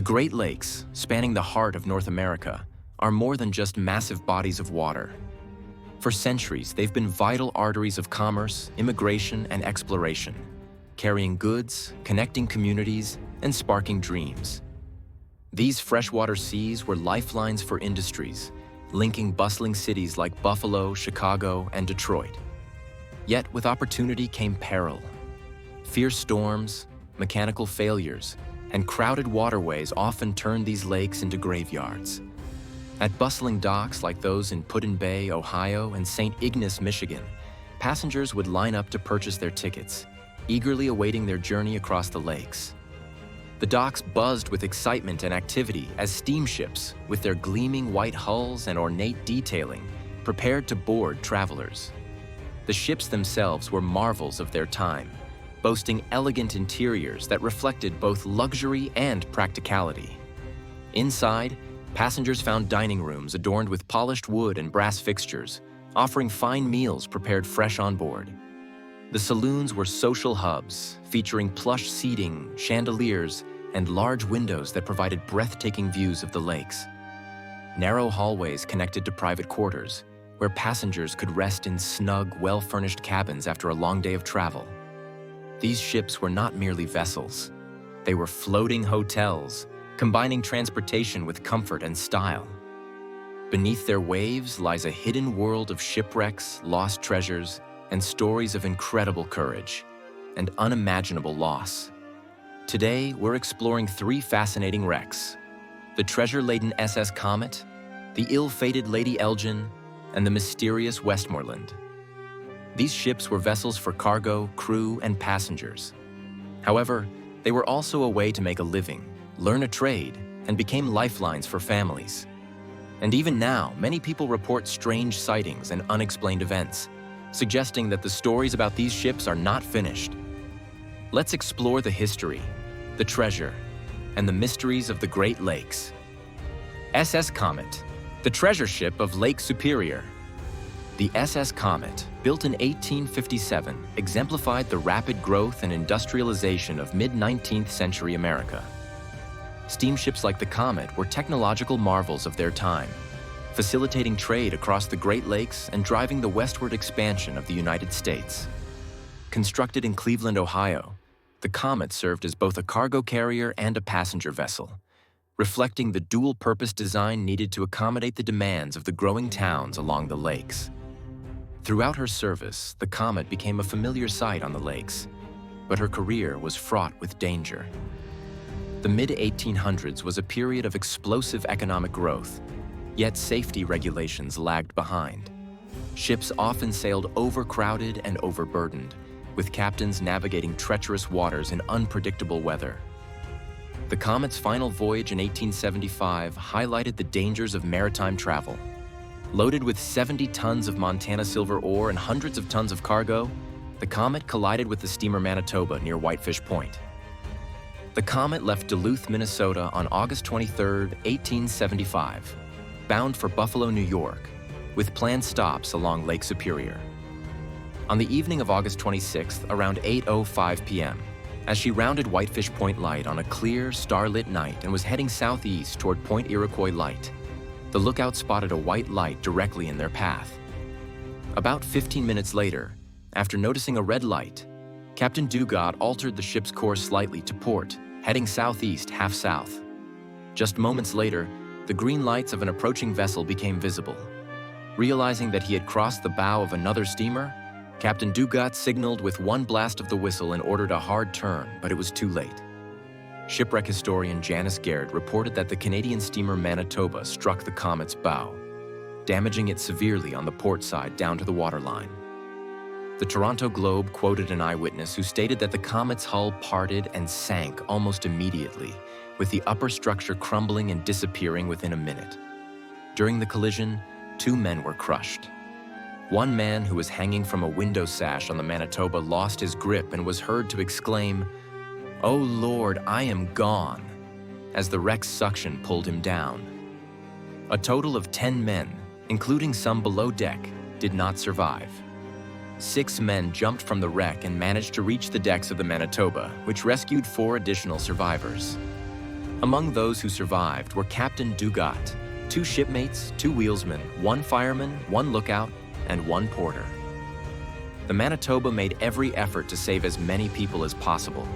Great Lakes, spanning the heart of North America, are more than just massive bodies of water. For centuries, they've been vital arteries of commerce, immigration, and exploration, carrying goods, connecting communities, and sparking dreams. These freshwater seas were lifelines for industries, linking bustling cities like Buffalo, Chicago, and Detroit. Yet with opportunity came peril. Fierce storms, mechanical failures, and crowded waterways often turned these lakes into graveyards. At bustling docks like those in Put-in Bay, Ohio, and St. Ignace, Michigan, passengers would line up to purchase their tickets, eagerly awaiting their journey across the lakes. The docks buzzed with excitement and activity as steamships, with their gleaming white hulls and ornate detailing, prepared to board travelers. The ships themselves were marvels of their time, boasting elegant interiors that reflected both luxury and practicality. Inside, passengers found dining rooms adorned with polished wood and brass fixtures, offering fine meals prepared fresh on board. The saloons were social hubs, featuring plush seating, chandeliers, and large windows that provided breathtaking views of the lakes. Narrow hallways connected to private quarters, where passengers could rest in snug, well-furnished cabins after a long day of travel. These ships were not merely vessels. They were floating hotels, combining transportation with comfort and style. Beneath their waves lies a hidden world of shipwrecks, lost treasures, and stories of incredible courage and unimaginable loss. Today, we're exploring three fascinating wrecks: the treasure-laden SS Comet, the ill-fated Lady Elgin, and the mysterious Westmoreland. These ships were vessels for cargo, crew, and passengers. However, they were also a way to make a living, learn a trade, and became lifelines for families. And even now, many people report strange sightings and unexplained events, suggesting that the stories about these ships are not finished. Let's explore the history, the treasure, and the mysteries of the Great Lakes. SS Comet, the treasure ship of Lake Superior. The SS Comet, built in 1857, exemplified the rapid growth and industrialization of mid-19th century America. Steamships like the Comet were technological marvels of their time, facilitating trade across the Great Lakes and driving the westward expansion of the United States. Constructed in Cleveland, Ohio, the Comet served as both a cargo carrier and a passenger vessel, reflecting the dual-purpose design needed to accommodate the demands of the growing towns along the lakes. Throughout her service, the Comet became a familiar sight on the lakes, but her career was fraught with danger. The mid-1800s was a period of explosive economic growth, yet safety regulations lagged behind. Ships often sailed overcrowded and overburdened, with captains navigating treacherous waters in unpredictable weather. The Comet's final voyage in 1875 highlighted the dangers of maritime travel. Loaded with 70 tons of Montana silver ore and hundreds of tons of cargo, the Comet collided with the steamer Manitoba near Whitefish Point. The Comet left Duluth, Minnesota on August 23, 1875, bound for Buffalo, New York, with planned stops along Lake Superior. On the evening of August 26th, around 8:05 p.m., as she rounded Whitefish Point Light on a clear, starlit night and was heading southeast toward Point Iroquois Light, the lookout spotted a white light directly in their path. About 15 minutes later, after noticing a red light, Captain Dugat altered the ship's course slightly to port, heading southeast half south. Just moments later, the green lights of an approaching vessel became visible. Realizing that he had crossed the bow of another steamer, Captain Dugat signaled with one blast of the whistle and ordered a hard turn, but it was too late. Shipwreck historian Janice Garrett reported that the Canadian steamer Manitoba struck the Comet's bow, damaging it severely on the port side down to the waterline. The Toronto Globe quoted an eyewitness who stated that the Comet's hull parted and sank almost immediately, with the upper structure crumbling and disappearing within a minute. During the collision, 2 men were crushed. One man who was hanging from a window sash on the Manitoba lost his grip and was heard to exclaim, "Oh Lord, I am gone," as the wreck's suction pulled him down. A total of 10 men, including some below deck, did not survive. 6 men jumped from the wreck and managed to reach the decks of the Manitoba, which rescued 4 additional survivors. Among those who survived were Captain Dugat, 2 shipmates, 2 wheelsmen, 1 fireman, 1 lookout, and 1 porter. The Manitoba made every effort to save as many people as possible,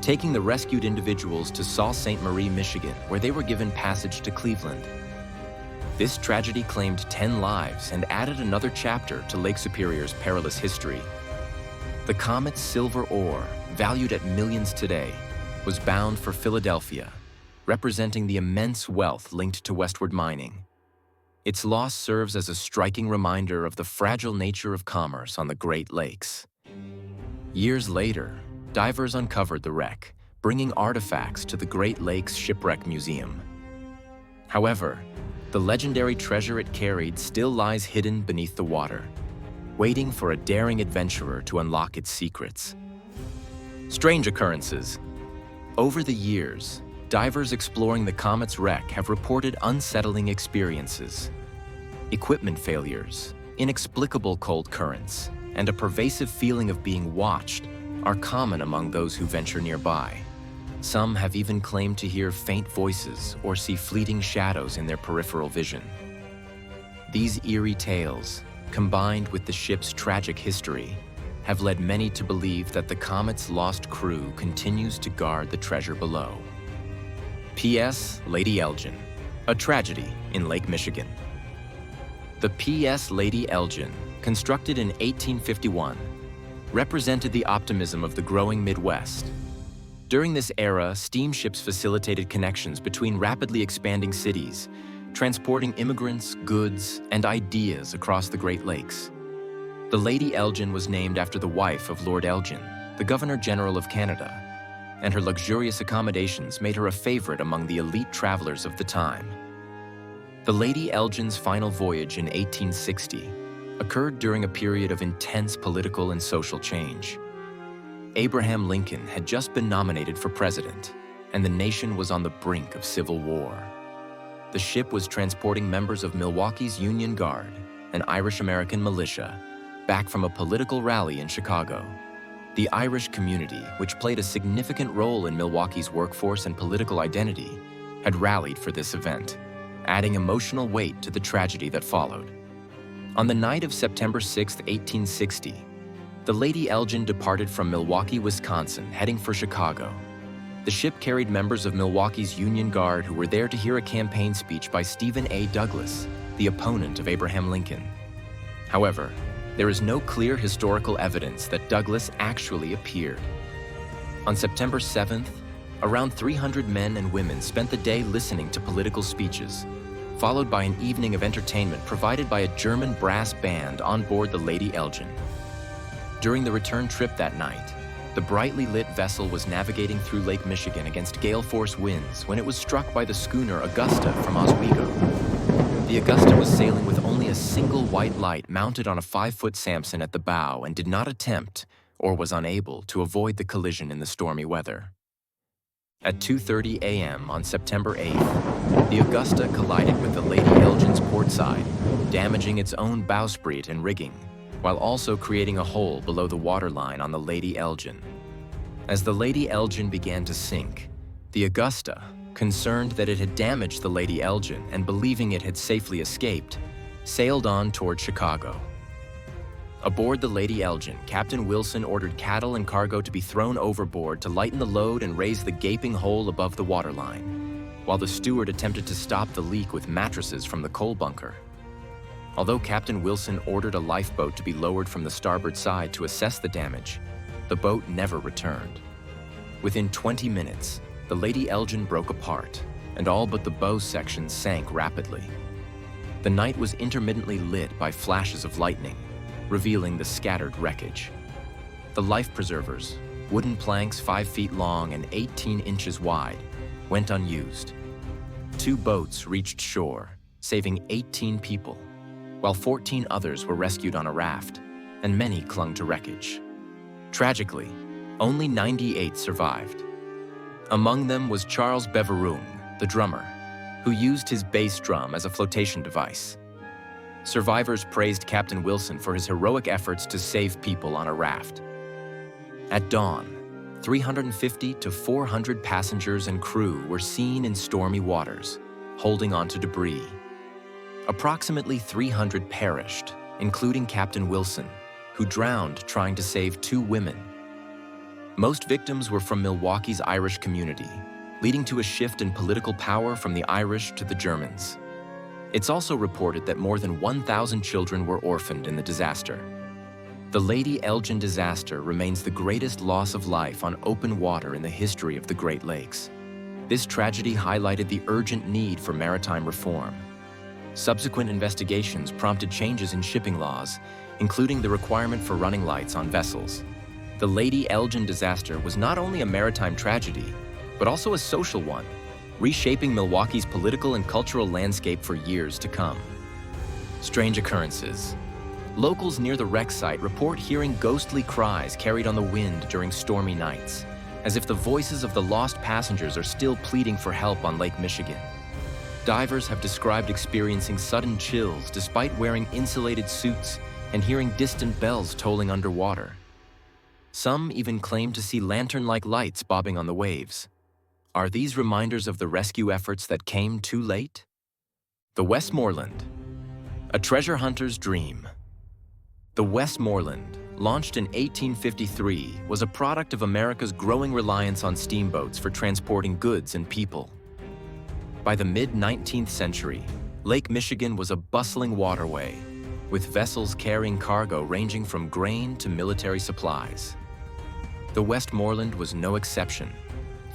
taking the rescued individuals to Sault Ste. Marie, Michigan, where they were given passage to Cleveland. This tragedy claimed 10 lives and added another chapter to Lake Superior's perilous history. The Comet's silver ore, valued at millions today, was bound for Philadelphia, representing the immense wealth linked to westward mining. Its loss serves as a striking reminder of the fragile nature of commerce on the Great Lakes. Years later, divers uncovered the wreck, bringing artifacts to the Great Lakes Shipwreck Museum. However, the legendary treasure it carried still lies hidden beneath the water, waiting for a daring adventurer to unlock its secrets. Strange occurrences. Over the years, divers exploring the Comet's wreck have reported unsettling experiences. Equipment failures, inexplicable cold currents, and a pervasive feeling of being watched are common among those who venture nearby. Some have even claimed to hear faint voices or see fleeting shadows in their peripheral vision. These eerie tales, combined with the ship's tragic history, have led many to believe that the Comet's lost crew continues to guard the treasure below. P.S. Lady Elgin, a tragedy in Lake Michigan. The P.S. Lady Elgin, constructed in 1851, represented the optimism of the growing Midwest. During this era, steamships facilitated connections between rapidly expanding cities, transporting immigrants, goods, and ideas across the Great Lakes. The Lady Elgin was named after the wife of Lord Elgin, the Governor General of Canada, and her luxurious accommodations made her a favorite among the elite travelers of the time. The Lady Elgin's final voyage in 1860 occurred during a period of intense political and social change. Abraham Lincoln had just been nominated for president, and the nation was on the brink of civil war. The ship was transporting members of Milwaukee's Union Guard, an Irish-American militia, back from a political rally in Chicago. The Irish community, which played a significant role in Milwaukee's workforce and political identity, had rallied for this event, adding emotional weight to the tragedy that followed. On the night of September 6, 1860, the Lady Elgin departed from Milwaukee, Wisconsin, heading for Chicago. The ship carried members of Milwaukee's Union Guard who were there to hear a campaign speech by Stephen A. Douglas, the opponent of Abraham Lincoln. However, there is no clear historical evidence that Douglas actually appeared. On September 7th, around 300 men and women spent the day listening to political speeches, followed by an evening of entertainment provided by a German brass band on board the Lady Elgin. During the return trip that night, the brightly lit vessel was navigating through Lake Michigan against gale-force winds when it was struck by the schooner Augusta from Oswego. The Augusta was sailing with only a single white light mounted on a 5-foot Samson at the bow and did not attempt, or was unable, to avoid the collision in the stormy weather. At 2:30 a.m. on September 8th, the Augusta collided with the Lady Elgin's port side, damaging its own bowsprit and rigging, while also creating a hole below the waterline on the Lady Elgin. As the Lady Elgin began to sink, the Augusta, concerned that it had damaged the Lady Elgin and believing it had safely escaped, sailed on toward Chicago. Aboard the Lady Elgin, Captain Wilson ordered cattle and cargo to be thrown overboard to lighten the load and raise the gaping hole above the waterline, while the steward attempted to stop the leak with mattresses from the coal bunker. Although Captain Wilson ordered a lifeboat to be lowered from the starboard side to assess the damage, the boat never returned. Within 20 minutes, the Lady Elgin broke apart, and all but the bow section sank rapidly. The night was intermittently lit by flashes of lightning, revealing the scattered wreckage. The life preservers, wooden planks 5 feet long and 18 inches wide, went unused. 2 boats reached shore, saving 18 people, while 14 others were rescued on a raft, and many clung to wreckage. Tragically, only 98 survived. Among them was Charles Beveroung, the drummer, who used his bass drum as a flotation device. Survivors praised Captain Wilson for his heroic efforts to save people on a raft. At dawn, 350 to 400 passengers and crew were seen in stormy waters, holding onto debris. Approximately 300 perished, including Captain Wilson, who drowned trying to save 2 women. Most victims were from Milwaukee's Irish community, leading to a shift in political power from the Irish to the Germans. It's also reported that more than 1,000 children were orphaned in the disaster. The Lady Elgin disaster remains the greatest loss of life on open water in the history of the Great Lakes. This tragedy highlighted the urgent need for maritime reform. Subsequent investigations prompted changes in shipping laws, including the requirement for running lights on vessels. The Lady Elgin disaster was not only a maritime tragedy, but also a social one, reshaping Milwaukee's political and cultural landscape for years to come. Strange occurrences. Locals near the wreck site report hearing ghostly cries carried on the wind during stormy nights, as if the voices of the lost passengers are still pleading for help on Lake Michigan. Divers have described experiencing sudden chills despite wearing insulated suits and hearing distant bells tolling underwater. Some even claim to see lantern-like lights bobbing on the waves. Are these reminders of the rescue efforts that came too late? The Westmoreland, a treasure hunter's dream. The Westmoreland, launched in 1853, was a product of America's growing reliance on steamboats for transporting goods and people. By the mid-19th century, Lake Michigan was a bustling waterway, with vessels carrying cargo ranging from grain to military supplies. The Westmoreland was no exception,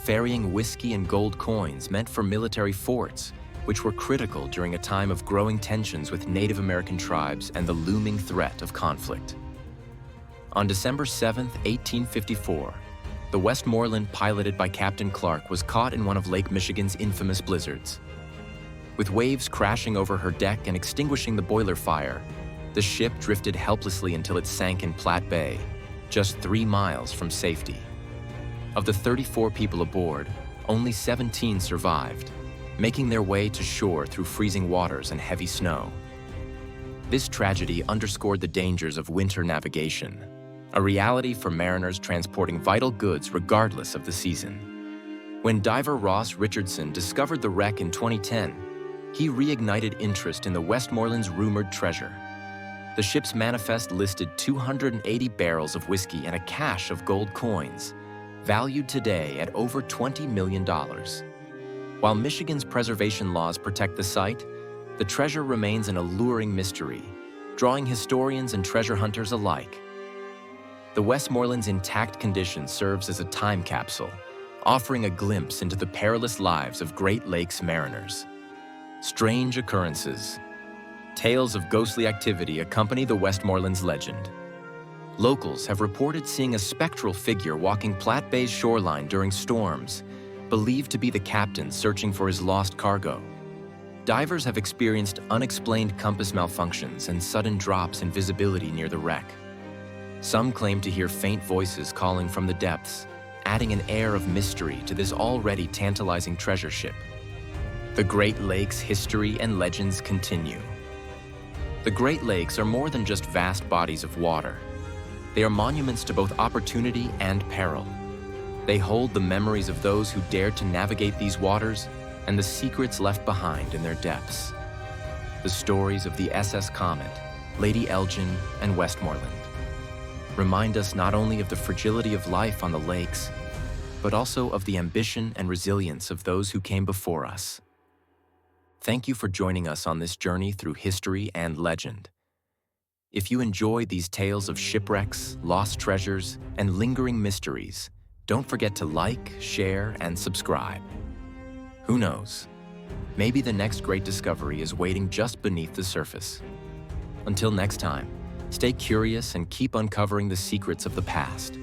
ferrying whiskey and gold coins meant for military forts, which were critical during a time of growing tensions with Native American tribes and the looming threat of conflict. On December 7, 1854, the Westmoreland, piloted by Captain Clark, was caught in one of Lake Michigan's infamous blizzards. With waves crashing over her deck and extinguishing the boiler fire, the ship drifted helplessly until it sank in Platte Bay, just 3 miles from safety. Of the 34 people aboard, only 17 survived, making their way to shore through freezing waters and heavy snow. This tragedy underscored the dangers of winter navigation, a reality for mariners transporting vital goods regardless of the season. When diver Ross Richardson discovered the wreck in 2010, he reignited interest in the Westmoreland's rumored treasure. The ship's manifest listed 280 barrels of whiskey and a cache of gold coins, valued today at over $20 million. While Michigan's preservation laws protect the site, the treasure remains an alluring mystery, drawing historians and treasure hunters alike. The Westmoreland's intact condition serves as a time capsule, offering a glimpse into the perilous lives of Great Lakes mariners. Strange occurrences. Tales of ghostly activity accompany the Westmoreland's legend. Locals have reported seeing a spectral figure walking Platte Bay's shoreline during storms, believed to be the captain searching for his lost cargo. Divers have experienced unexplained compass malfunctions and sudden drops in visibility near the wreck. Some claim to hear faint voices calling from the depths, adding an air of mystery to this already tantalizing treasure ship. The Great Lakes' history and legends continue. The Great Lakes are more than just vast bodies of water. They are monuments to both opportunity and peril. They hold the memories of those who dared to navigate these waters and the secrets left behind in their depths. The stories of the SS Comet, Lady Elgin, and Westmoreland remind us not only of the fragility of life on the lakes, but also of the ambition and resilience of those who came before us. Thank you for joining us on this journey through history and legend. If you enjoyed these tales of shipwrecks, lost treasures, and lingering mysteries, don't forget to like, share, and subscribe. Who knows? Maybe the next great discovery is waiting just beneath the surface. Until next time, stay curious and keep uncovering the secrets of the past.